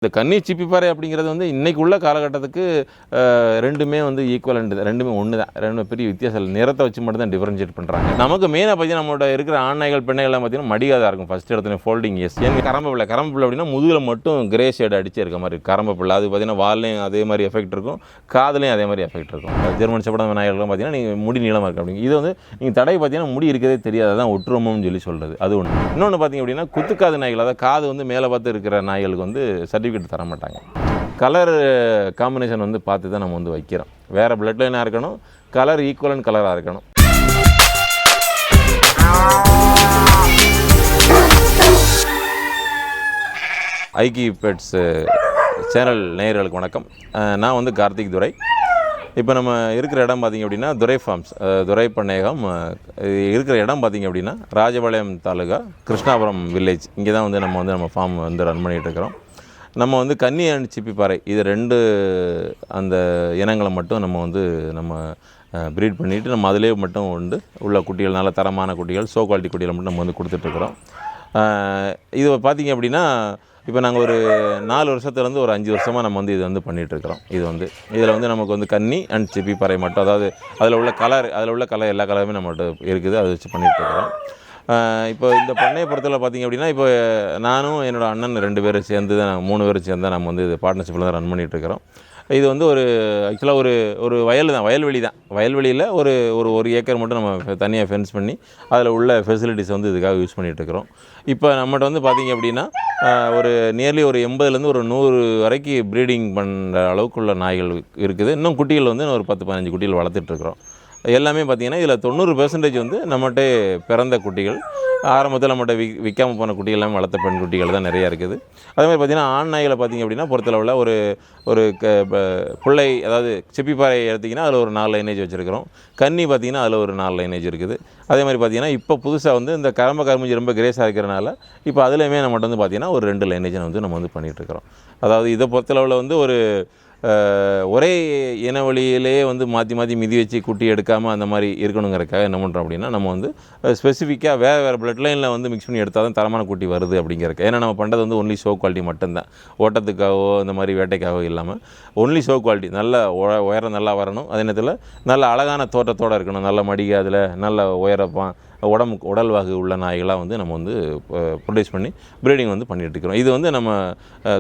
இந்த கன்னி சிப்பிப்பாறை அப்படிங்கிறது வந்து இன்றைக்கு உள்ள காலகட்டத்துக்கு ரெண்டுமே வந்து ஈக்குவலண்ட் தான், ரெண்டுமே ஒன்று தான், ரெண்டு பெரிய வித்தியாசம் இல்லை. நிறத்தை வச்சு மட்டும் தான் டிஃபரன்ஷியேட் பண்ணுறாங்க. நமக்கு மெயினாக பார்த்தீங்கன்னா நம்மளோட இருக்கிற ஆண்நாய்கள் பெண்ணைகள்லாம் பார்த்தீங்கன்னா மடிகாதாக இருக்கும். ஃபஸ்ட் இடத்துல ஃபோல்டிங் எஸ். ஏன் கரம்பு பிள்ளை அப்படின்னா முதுகில் மட்டும் கிரே ஷேட் அடிச்சு இருக்க மாதிரி கரம்பு பிள்ளை. அது பார்த்தீங்கன்னா வால்லையும் அதே மாதிரி எஃபெக்ட் இருக்கும், காதுலையும் அதே மாதிரி எஃபெக்ட் இருக்கும். ஜெர்மன் ஷெப்பர்ட் நாய்கள்லாம் பார்த்தீங்கன்னா நீங்கள் முடி நீளமாக இருக்குது அப்படிங்க. இது வந்து நீங்கள் தடை பார்த்தீங்கன்னா முடி இருக்கிறதே தெரியாது, அதான் ஒட்டுரோமம்னு சொல்லி சொல்கிறது. அது ஒன்று. இன்னொன்று பார்த்தீங்க அப்படின்னா குத்துக்காது நாய்கள், அதாவது காது வந்து மேலே பார்த்து இருக்கிற நாய்களுக்கு வந்து சர்டிஃபிகேட் தர மாட்டாங்க. கலர் காம்பினேஷன் வந்து பார்த்து தான் நம்ம வந்து வைக்கிறோம். வேறு பிளட் லைனாக இருக்கணும், கலர் ஈக்குவலன் கலராக இருக்கணும். ஐக்கி பெட்ஸ் சேனல் நேயர்களுக்கு வணக்கம். நான் வந்து கார்த்திக் துரை. இப்போ நம்ம இருக்கிற இடம் பார்த்திங்க அப்படின்னா துரை ஃபார்ம்ஸ், துரை பண்ணையகம் இருக்கிற இடம் பார்த்திங்க அப்படின்னா ராஜபாளையம் தாலுகா கிருஷ்ணாபுரம் வில்லேஜ். இங்கே தான் வந்து நம்ம ஃபார்ம் வந்து ரன் பண்ணிகிட்டு இருக்கிறோம். நம்ம வந்து கன்னி அண்ட் சிப்பிப்பாறை இது ரெண்டு அந்த இனங்களை மட்டும் நம்ம ப்ரீட் பண்ணிவிட்டு நம்ம அதிலே மட்டும் வந்து உள்ள குட்டிகள், நல்ல தரமான குட்டிகள், ஷோ குவாலிட்டி குட்டிகளை மட்டும் நம்ம வந்து கொடுத்துட்ருக்குறோம். இது பார்த்திங்க அப்படின்னா இப்போ நாங்கள் ஒரு 4 வருஷத்துலேருந்து ஒரு 5 வருஷமாக நம்ம வந்து இது வந்து பண்ணிகிட்ருக்குறோம். இதில் வந்து நமக்கு வந்து கன்னி அண்ட் சிப்பிப்பாறை மட்டும், அதாவது அதில் உள்ள கலர் எல்லா கலருமே நம்மகிட்ட இருக்குது, அதை வச்சு பண்ணிகிட்ருக்குறோம். இப்போ இந்த பண்ணையை பொறுத்தவரை பார்த்திங்க அப்படின்னா இப்போ நானும் என்னோடய அண்ணன் 2 பேரும் சேர்ந்து தான் 3 பேரும் சேர்ந்து தான் நம்ம வந்து இது பார்ட்னர்ஷிப்பில் தான் ரன் பண்ணிகிட்ருக்கிறோம். இது வந்து ஆக்சுவலாக ஒரு வயல்வெளியில் ஒரு ஏக்கர் மட்டும் நம்ம தனியாக ஃபென்ஸ் பண்ணி அதில் உள்ள ஃபெசிலிட்டிஸ் வந்து இதுக்காக யூஸ் பண்ணிகிட்ருக்கிறோம். இப்போ நம்மகிட்ட வந்து பார்த்திங்க அப்படின்னா ஒரு நியர்லி ஒரு 80லேருந்து ஒரு 100 வரைக்கும் ப்ரீடிங் பண்ணுற அளவுக்குள்ள நாய்கள் இருக்குது. இன்னும் குட்டிகள் வந்து ஒரு 10-15 குட்டிகள் வளர்த்துட்ருக்குறோம். எல்லாமே பார்த்திங்கன்னா இதில் 90% வந்து நம்மகிட்ட பிறந்த குட்டிகள், ஆரம்பத்தில் நம்மகிட்ட விற்காமல் போன குட்டிகள் எல்லாமே வளர்த்த பெண் குட்டிகள் தான் நிறையா இருக்குது. அதே மாதிரி பார்த்திங்கன்னா ஆண் நாய்களை பார்த்திங்க அப்படின்னா பொறுத்தளவில் ஒரு பிள்ளை, அதாவது சிப்பிப்பாறை எடுத்திங்கன்னா அதில் ஒரு 4 லைனேஜ் வச்சுருக்கிறோம். கன்னி பார்த்திங்கன்னா அதில் ஒரு 4 லைனேஜ் இருக்குது. அதே மாதிரி பார்த்திங்கன்னா இப்போ புதுசாக வந்து இந்த கரும்பு ரொம்ப கிரேஸாக இருக்கிறனால இப்போ அதுலேயுமே நம்மகிட்ட வந்து பார்த்திங்கன்னா ஒரு 2 லைனேஜை வந்து நம்ம வந்து பண்ணிகிட்ருக்கிறோம். அதாவது இதை பொறுத்தளவில் வந்து ஒரே இனவழியிலேயே வந்து மாற்றி மிதி வச்சு குட்டி எடுக்காமல் அந்த மாதிரி இருக்கணுங்கிறக்காக என்ன பண்ணுறோம் அப்படின்னா நம்ம வந்து ஸ்பெசிஃபிக்காக வேறு பிளட் லைனில் வந்து மிக்ஸ் பண்ணி எடுத்தால் தான் தரமான குட்டி வருது அப்படிங்கிறக்க. ஏன்னா நம்ம பண்ணுறது வந்து ஒன்லி ஷோ குவாலிட்டி மட்டும்தான், ஓட்டத்துக்காகவோ இந்த மாதிரி வேட்டைக்காகவோ இல்லாமல் ஒன்லி ஷோ குவாலிட்டி. நல்ல உயரம் நல்லா வரணும், அதே நேரத்தில் நல்ல அழகான தோற்றத்தோடு இருக்கணும், நல்ல மடிகாதில் நல்ல உயரப்பான் உடல்வாகு உள்ள நாய்களாக வந்து நம்ம வந்து ப்ரொடியூஸ் பண்ணி ப்ரீடிங் வந்து பண்ணிகிட்டு இருக்கிறோம். இது வந்து நம்ம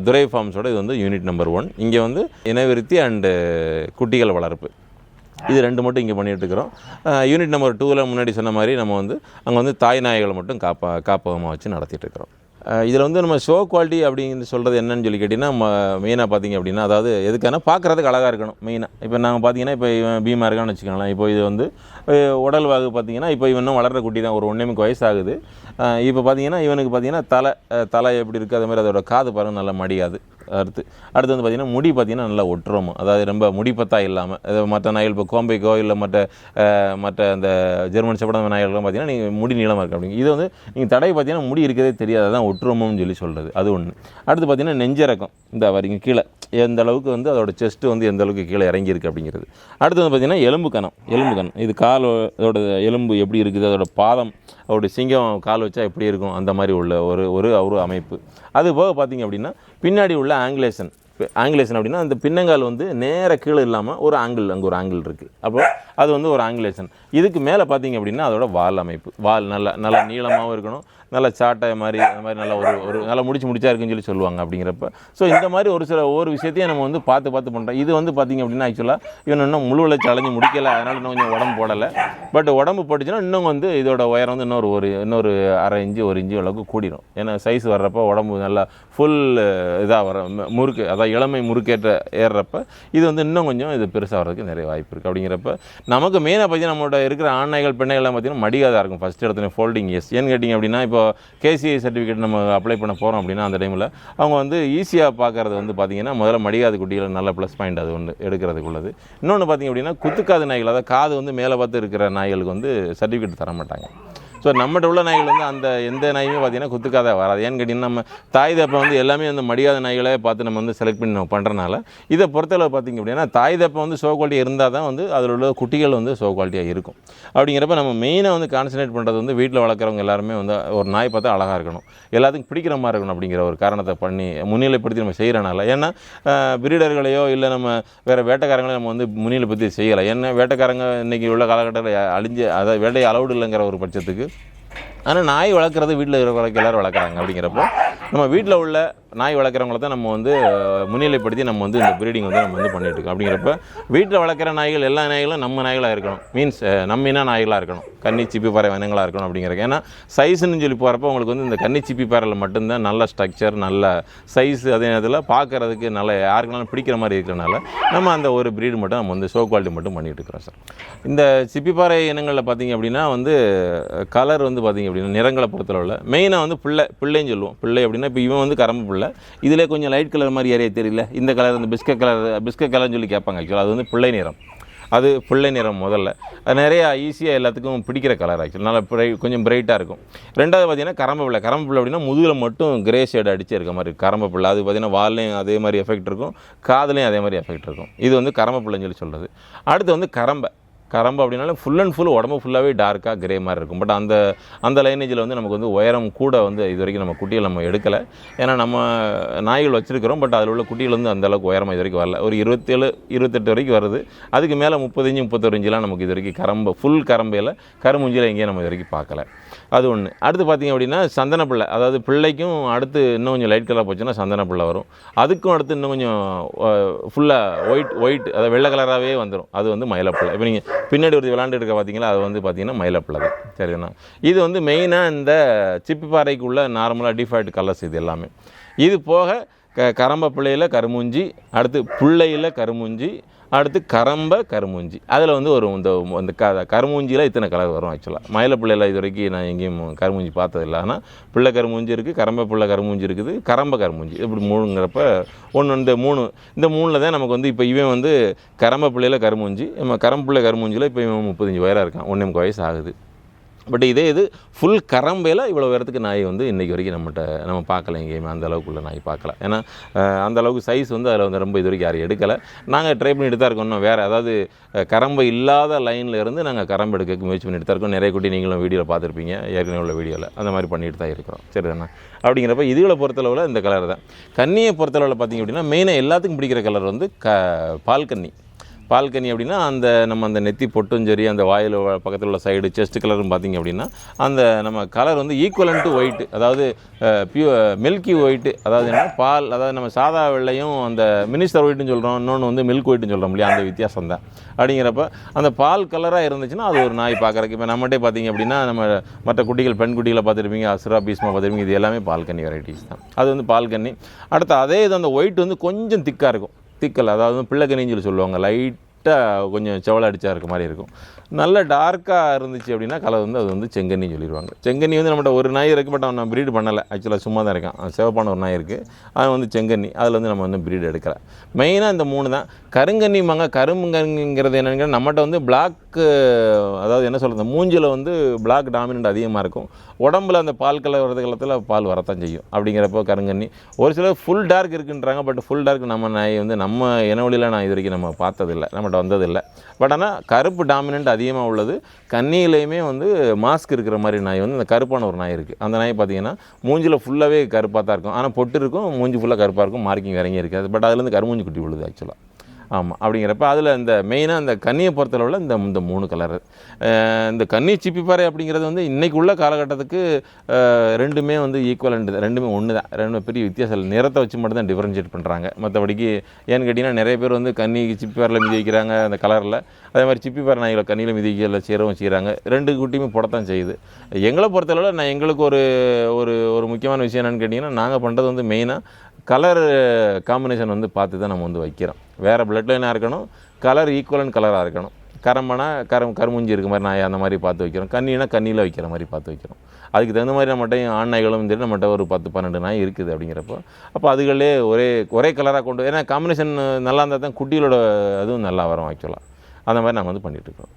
துரை ஃபார்ம்ஸோட இது வந்து யூனிட் நம்பர் 1. இங்கே வந்து இனவிருத்தி அண்டு குட்டிகள் வளர்ப்பு, இது 2 மட்டும் இங்கே பண்ணிகிட்டு இருக்கிறோம். யூனிட் நம்பர் 2ல் முன்னாடி சொன்ன மாதிரி நம்ம வந்து அங்கே வந்து தாய் நாய்களை மட்டும் காப்பகமாக வச்சு நடத்திட்டு இருக்கிறோம். இதில் வந்து நம்ம ஷோ குவாலிட்டி அப்படிங்கிறது சொல்கிறது என்னன்னு சொல்லி கேட்டிங்கன்னா மெயினாக பார்த்திங்க அப்படின்னா, அதாவது எதுக்கான பார்க்குறதுக்கு அழகாக இருக்கணும் மெயினாக. இப்போ நாங்கள் பார்த்திங்கன்னா இப்போ இவன் பீமா இருக்கான்னு வச்சுக்கோங்களேன். இப்போ இது வந்து உடல் வாகு பார்த்திங்கன்னா இப்போ இவன் இன்னும் வளர்கிற குட்டி தான், ஒரு 1 வயசு ஆகுது. இப்போ பார்த்திங்கன்னா இவனுக்கு பார்த்திங்கன்னா தலை எப்படி இருக்குது, அதே மாதிரி அதோட காது பாருங்கள் நல்லா மடியாது. அடுத்து வந்து பார்த்திங்கன்னா முடி பார்த்திங்கன்னா நல்லா ஒட்டுறோம், அதாவது ரொம்ப முடிப்பத்தா இல்லாமல். மற்ற நாய்கள் இப்போ கோம்பைக்கோ இல்லை மற்ற அந்த ஜெர்மன் ஷெப்பர்ட் நாய்கள்லாம் பார்த்திங்கன்னா நீங்கள் முடி நீளமாக இருக்குது அப்படிங்க. இது வந்து நீங்கள் தடை பார்த்திங்கன்னா முடி இருக்கிறதே தெரியாது, அதான் ஒட்டுரோமம்னு சொல்லி சொல்கிறது. அது ஒன்று. அடுத்து பார்த்திங்கன்னா நெஞ்சிறக்கம், இந்த வரைங்க கீழே எந்த அளவுக்கு வந்து அதோட செஸ்ட்டு வந்து எந்த அளவுக்கு கீழே இறங்கியிருக்கு அப்படிங்கிறது. அடுத்து வந்து பார்த்திங்கன்னா எலும்பு கணம், இது காலோட எலும்பு எப்படி இருக்குது, அதோட பாதம், அதோடைய சிங்கம் கால் வச்சா எப்படி இருக்கும், அந்த மாதிரி உள்ள ஒரு அமைப்பு. அது போக பார்த்திங்க அப்படின்னா பின்னாடி உள்ள ஆங்கிலேஷன் அப்படின்னா அந்த பின்னங்கால் வந்து நேர கீழே இல்லாமல் அங்கே ஒரு ஆங்கிள் இருக்குது. அப்போ அது வந்து ஒரு ஆங்கிலேஷன். இதுக்கு மேலே பார்த்திங்க அப்படின்னா அதோட வால் அமைப்பு, நல்லா நீளமாகவும் இருக்கணும், நல்ல சாட்டை மாதிரி, அந்த மாதிரி நல்லா ஒரு நல்லா முடிச்சா இருக்குன்னு சொல்லி சொல்லுவாங்க அப்படிங்கிறப்ப. ஸோ இந்த மாதிரி ஒவ்வொரு விஷயத்தையும் நம்ம வந்து பார்த்து பண்ணுறோம். இது வந்து பார்த்திங்க அப்படின்னா ஆக்சுவலாக இவன் இன்னும் முழு வளர்ச்சி அலைஞ்சு முடிக்கலை, அதனால் இன்னும் கொஞ்சம் உடம்பு போடலை. பட் உடம்பு போட்டுச்சுன்னா இன்னும் வந்து இதோட உயரம் வந்து இன்னொரு அரை இன்ச்சு 1 இன்ச்சு அளவுக்கு கூடிடும். ஏன்னா சைஸ் வர்றப்போ உடம்பு நல்லா ஃபுல் இதாக வர முறுக்கு, அதாவது இளமை முறுக்கேற்ற ஏறுறப்ப இது வந்து இன்னும் கொஞ்சம் இது பெருசாக வர்றதுக்கு நிறைய வாய்ப்பு இருக்குது. அப்படிங்கிறப்ப நமக்கு மெயினாக பார்த்தீங்கன்னா நம்மளோட இருக்கிற ஆண் நாய்கள் பெண்ணைகள்லாம் பார்த்திங்கன்னா மடிகாதாக இருக்கும். ஃபஸ்ட் இடத்துல ஃபோல்டிங் எஸ். ஏன்னு கேட்டிங்க அப்படின்னா இப்போ KCI சர்டிஃபிகேட் நம்ம அப்ளை பண்ண போகிறோம் அப்படின்னா அந்த டைமில் அவங்க வந்து ஈஸியாக பார்க்குறது வந்து பார்த்திங்கன்னா முதல்ல மடிகாது குட்டிகள் நல்ல ப்ளஸ் பாயிண்ட் அது ஒன்று எடுக்கிறதுக்குள்ளது. இன்னொன்று பார்த்திங்க அப்படின்னா குத்துக்காது நாய்கள், அதாவது காது வந்து மேலே பார்த்து இருக்கிற நாய்களுக்கு வந்து சர்டிஃபிகேட் தர மாட்டாங்க. ஸோ நம்மகிட்ட உள்ள நாய்கள் வந்து அந்த எந்த நாயுமே பார்த்திங்கன்னா குத்துக்காத வராது. ஏன்னு கேட்டிங்கன்னா நம்ம தாய் தப்பை வந்து எல்லாமே வந்து மடியாத நாய்களே பார்த்து நம்ம வந்து செலக்ட் பண்ணி நம்ம பண்ணுறனால இதை பொறுத்தளவு பார்த்திங்க அப்படின்னா தாய் தப்பை வந்து ஷோ குவாலிட்டி இருந்தால் தான் வந்து அதில் உள்ள குட்டிகள் வந்து ஷோ குவாலிட்டியாக இருக்கும். அப்படிங்கிறப்ப நம்ம மெயினாக வந்து கான்சன்ட்ரேட் பண்ணுறது வந்து வீட்டில் வளர்க்குறவங்க எல்லாருமே வந்து ஒரு நாய் பார்த்தா அழகாக இருக்கணும், எல்லாத்துக்கும் பிடிக்கிற மாதிரி இருக்கணும் அப்படிங்கிற ஒரு காரணத்தை பண்ணி முன்னிலைப்படுத்தி நம்ம செய்கிறனால. ஏன்னா பிரீடர்களையோ இல்லை நம்ம வேறு வேட்டைக்காரங்களையோ நம்ம வந்து முன்னிலைப்படுத்தி செய்யலை. ஏன்னா வேட்டைக்காரங்க இன்றைக்கி உள்ள காலகட்டத்தில் அழிஞ்சு அதை வேட்டையை அலௌடு இல்லைங்கிற ஒரு பட்சத்துக்கு. ஆனால் நாய் வளர்க்குறது வீட்டில் இருக்கிற எல்லோரும் வளர்க்குறாங்க. அப்படிங்கிறப்போ நம்ம வீட்டில் உள்ள நாய் வளர்க்குறவங்கள தான் நம்ம வந்து முன்னிலைப்படுத்தி நம்ம வந்து இந்த ப்ரீடிங் வந்து நம்ம வந்து பண்ணிகிட்ருக்கோம். அப்படிங்கிறப்ப வீட்டில் வளர்க்குற நாய்கள் எல்லா நாய்களும் நம்ம நாய்களாக இருக்கணும், மீன்ஸ் நம்மினா நாய்களாக இருக்கணும், கன்னி சிப்பி பாறை வனங்களாக இருக்கணும். அப்படிங்கிறது ஏன்னா சைஸுன்னு சொல்லி போகிறப்போ உங்களுக்கு வந்து இந்த கன்னி சிப்பி பாறையில் மட்டும்தான் நல்ல ஸ்ட்ரக்சர், நல்ல சைஸு, அதே நேரத்தில் பார்க்குறதுக்கு நல்ல யாருக்குனாலும் பிடிக்கிற மாதிரி இருக்கிறனால நம்ம அந்த ஒரு ப்ரீடு மட்டும் நம்ம வந்து ஷோ குவாலிட்டி மட்டும் பண்ணிகிட்டு இருக்கிறோம் சார். இந்த சிப்பி பாறை இனங்களில் பார்த்திங்க அப்படின்னா வந்து கலர் வந்து பார்த்திங்க அப்படின்னா நிறங்களை பொறுத்தளவில் மெயினாக வந்து பிள்ளைன்னு சொல்லுவோம். பிள்ளை அப்படின்னா இப்போ இவன் வந்து கரம்பு பிள்ளை, இதிலே கொஞ்சம் லைட் கலர் மாதிரி ஏரியா தெரியல, இந்த கலர் வந்து பிஸ்கட் கலர்னு சொல்லி கேட்பாங்க. ஆக்சுவலாக அது வந்து பிள்ளை நிறம், அது பிள்ளை நிறம் முதல்ல. அது நிறையா ஈஸியாக எல்லாத்துக்கும் பிடிக்கிற கலர் ஆக்சுவலி, நல்லா கொஞ்சம் பிரைட்டாக இருக்கும். ரெண்டாவது பார்த்திங்கன்னா கரம்பு பிள்ளை அப்படின்னா முதுகில் மட்டும் கிரே ஷேடு அடிச்சு இருக்க மாதிரி கரம்பு பிள்ளை. அது பார்த்திங்கன்னா வால்லையும் அதே மாதிரி எஃபெக்ட் இருக்கும், காதுலையும் அதே மாதிரி எஃபெக்ட் இருக்கும். இது வந்து கரம்பு பிள்ளைன்னு சொல்லி சொல்கிறது. அடுத்து வந்து கரம்பு அப்படின்னாலும் ஃபுல் அண்ட் ஃபுல் உடம்பு ஃபுல்லாகவே டார்க்காக கிரே மாதிரி இருக்கும். பட் அந்த லைனேஜில் வந்து நமக்கு வந்து உயரம் கூட வந்து இது வரைக்கும் நம்ம குட்டிகள் நம்ம எடுக்கலை. ஏன்னா நம்ம நாய்கள் வச்சுருக்கிறோம், பட் அதில் உள்ள குட்டிகள் வந்து அந்தளவுக்கு உயரமாக இது வரைக்கும் வரல. ஒரு 27-28 வரைக்கும் வருது. அதுக்கு மேலே 35-31 இன்ச்செலாம் நமக்கு இது வரைக்கும் ஃபுல் கரம்பையில் கருமுஞ்சியில் எங்கேயும் நம்ம இது வரைக்கும் பார்க்கல. அது ஒன்று. அடுத்து பார்த்திங்க அப்படின்னா சந்தன பிள்ளை, அதாவது பிள்ளைக்கும் அடுத்து இன்னும் கொஞ்சம் லைட் கலராக போச்சுன்னா சந்தன பிள்ளை வரும். அதுக்கும் அடுத்து இன்னும் கொஞ்சம் ஃபுல்லாக ஒயிட் அதாவது வெள்ளை கலராகவே வந்துடும். அது வந்து மயிலப்பிள்ளை. இப்போ நீங்கள் பின்னாடி ஒரு விளாண்டுட்டு இருக்க பார்த்தீங்களா, அது வந்து பார்த்திங்கன்னா மயிலப்பிள்ளை தான். சரிண்ணா. இது வந்து மெயினாக இந்த சிப்பி பாறைக்குள்ளே நார்மலாக டிஃபால்ட் கலர்ஸ் இது எல்லாமே. இது போக கரம்ப பிள்ளையில் கருமூஞ்சி, அடுத்து பிள்ளையில் கருமூஞ்சி, அடுத்து கருமூஞ்சி. அதில் வந்து ஒரு இந்த கருமூஞ்சியில் இத்தனை கலர் வரும். ஆக்சுவலாக மயிலப்பிள்ளையில் இது வரைக்கும் நான் எங்கேயும் கருமூஞ்சி பார்த்ததில்லை. ஆனால் பிள்ளை கருமூஞ்சி இருக்குது, கரம்ப பிள்ளை கருமூஞ்சி இருக்குது, கருமூஞ்சி, இப்படி மூணுங்கிறப்ப இந்த மூணில் தான் நமக்கு வந்து இப்போ இவன் வந்து கரம்ப பிள்ளையில் கருமூஞ்சி, நம்ம கரம்பிள்ளை கருமூஞ்சியில் இப்போ இவன் 35 வயதாக இருக்கான், 1.25 வயசு ஆகுது. பட் இது ஃபுல் கரம்பையில் இவ்வளோ உயரத்துக்கு நாய் வந்து இன்றைக்கி வரைக்கும் நம்ம பார்க்கல, எங்கேயுமே அந்த அளவுக்குள்ள நாய் பார்க்கல. ஏன்னா அந்த அளவுக்கு சைஸ் வந்து அதில் வந்து ரொம்ப இது வரைக்கும் யாரும் எடுக்கலை. நாங்கள் ட்ரை பண்ணிட்டு தான் இருக்கோம். இன்னும் வேறு அதாவது கரம்பை இல்லாத லைனில் இருந்து நாங்கள் கரம்பு எடுக்க முயற்சி பண்ணிட்டு தான் இருக்கோம். நிறைய குட்டி நீங்களும் வீடியோவில் பார்த்துருப்பீங்க, ஏற்கனவே உள்ள வீடியோவில் அந்த மாதிரி பண்ணிட்டு தான் இருக்கிறோம். சரி தானே. அப்படிங்கிறப்ப இதுகளை பொறுத்தளவில் இந்த கலர் தான். கன்னியை பொறுத்தளவில் பார்த்திங்க அப்படின்னா மெயினாக எல்லாத்துக்கும் பிடிக்கிற கலர் வந்து பால்கனி அப்படின்னா அந்த நெத்தி பொட்டும் சரி, அந்த வாயில் பக்கத்தில் உள்ள சைடு செஸ்ட் கலரும் பார்த்திங்க அப்படின்னா அந்த நம்ம கலர் வந்து ஈக்குவலன் டு ஒயிட்டு, அதாவது மில்கி ஒயிட்டு, அதாவது என்ன பால், அதாவது நம்ம சாதா வெள்ளையும் அந்த மினிஸ்டர் ஒயிட்டுன்னு சொல்கிறோம், இன்னொன்று வந்து மில்க் ஒயிட்டுன்னு சொல்கிறோம் இல்லையா, அந்த வித்தியாசம் தான். அப்படிங்கிறப்ப அந்த பால் கலராக இருந்துச்சுன்னா அது ஒரு நாய் பார்க்குறக்கு. இப்போ நம்மகிட்டே பார்த்திங்க அப்படின்னா நம்ம மற்ற குட்டிகள் பெண் குட்டிகளை பார்த்துருப்பீங்க, அசுரா பீஸ்மா பார்த்துருப்பீங்க, இது எல்லாமே பால்கனி வெரைட்டிஸ் தான். அது வந்து பால்கனி. அடுத்து அதே இது அந்த ஒயிட் வந்து கொஞ்சம் திக்காக இருக்கும், திக்கல், அதாவது பிள்ளைக்கனின்னு சொல்லி சொல்லுவாங்க. லைட்டாக கொஞ்சம் செவலை அடித்தா இருக்க மாதிரி இருக்கும். நல்ல டார்க்காக இருந்துச்சு அப்படின்னா கலர் வந்து அது வந்து செங்கண்ணி சொல்லிடுவாங்க. செங்கண்ணி வந்து நம்மகிட்ட ஒரு நாய் இருக்குது, பட் அவன் ப்ரீடு பண்ணலை. ஆக்சுவலாக சும்மா தான் இருக்கான். சிவப்பான ஒரு நாய் இருக்குது, அது வந்து செங்கண்ணி. அதில் வந்து நம்ம வந்து ப்ரீடு எடுக்கலை. மெயினாக இந்த 3 தான். கருங்கண்ணிமாங்க. கருங்கண்ணிங்கிறது என்னென்னு நம்மகிட்ட வந்து பிளாக்கு, அதாவது என்ன சொல்கிறது, மூஞ்சில் வந்து பிளாக் டாமினன்ட் அதிகமாக இருக்கும். உடம்புல அந்த பால் கலர் வரது காலத்தில் பால் வரத்தான் செய்யும். அப்படிங்கிறப்போ கருங்கண்ணி. ஒரு சிலர் ஃபுல் டார்க் இருக்குன்றாங்க, பட் ஃபுல் டார்க் நம்ம நாய் வந்து நம்ம இனவழியில் நான் இது வரைக்கும் நம்ம பார்த்ததில்லை, நம்மகிட்ட வந்ததில்லை. பட் ஆனால் கருப்பு டாமினன்ட் அதிகமாக உள்ளது. கன்னியிலையுமே வந்து மாஸ்க் இருக்கிற மாதிரி நாய் வந்து இந்த கருப்பான ஒரு நாய் இருக்குது. அந்த நாய் பார்த்திங்கன்னா மூஞ்சில் ஃபுல்லாகவே கருப்பாக தான் இருக்கும், ஆனால் பொட்டு இருக்கும், மூஞ்சி ஃபுல்லாக கருப்பாக இருக்கும், மார்க்கிங் இறங்கி இருக்காது. பட் அதுலேருந்து கருமூஞ்சி குட்டி விழுது ஆக்சுவலாக. ஆமாம். அப்படிங்கிறப்ப அதில் இந்த மெயினாக இந்த கன்னியை பொறுத்தளவில் இந்த 3 கலரு. இந்த கன்னி சிப்பி பாறை அப்படிங்கிறது வந்து இன்றைக்கு உள்ள காலகட்டத்துக்கு ரெண்டுமே வந்து ஈக்குவலண்ட் தான், ரெண்டுமே ஒன்று தான், ரெண்டுமே பெரிய வித்தியாசம் இல்லை. நிறத்தை வச்சு மட்டும் தான் டிஃப்ரென்ஷியேட் பண்ணுறாங்க. மற்றபடிக்கு ஏன்னு கேட்டிங்கன்னா நிறைய பேர் வந்து கன்னி சிப்பி பாறையில் மிதி வைக்கிறாங்க அந்த கலரில், அதே மாதிரி சிப்பி பாறை நாய்களை கண்ணியில் மிதி வைக்கல செய்கிறாங்க. 2 குட்டியுமே போடத்தான் செய்யுது. எங்களை பொறுத்தளவில் எங்களுக்கு ஒரு முக்கியமான விஷயம் என்னென்னு கேட்டிங்கன்னா, நாங்கள் பண்ணுறது வந்து மெயினாக கலர் காம்பினேஷன் வந்து பார்த்து தான் நம்ம வந்து வைக்கிறோம். வேறு பிளட் லைனாக இருக்கணும், கலர் ஈக்குவலன் கலராக இருக்கணும். கரம்பனா கருமுஞ்சி இருக்க மாதிரி நாய் அந்த மாதிரி பார்த்து வைக்கிறோம். கண்ணினா கண்ணியில் வைக்கிற மாதிரி பார்த்து வைக்கிறோம். அதுக்கு தகுந்த மாதிரி நம்மகிட்ட ஆண் நாய்களும் வந்துட்டு நம்மகிட்ட ஒரு 10-12 நாய் இருக்குது. அப்படிங்கிறப்போ அப்போ அதுகளே ஒரே கலராக கொண்டு, ஏன்னா காம்பினேஷன் நல்லா இருந்தால் தான் குட்டிகளோட அதுவும் நல்லா வரும் ஆக்சுவலாக. அந்த மாதிரி நாங்கள் வந்து பண்ணிகிட்ருக்கோம்.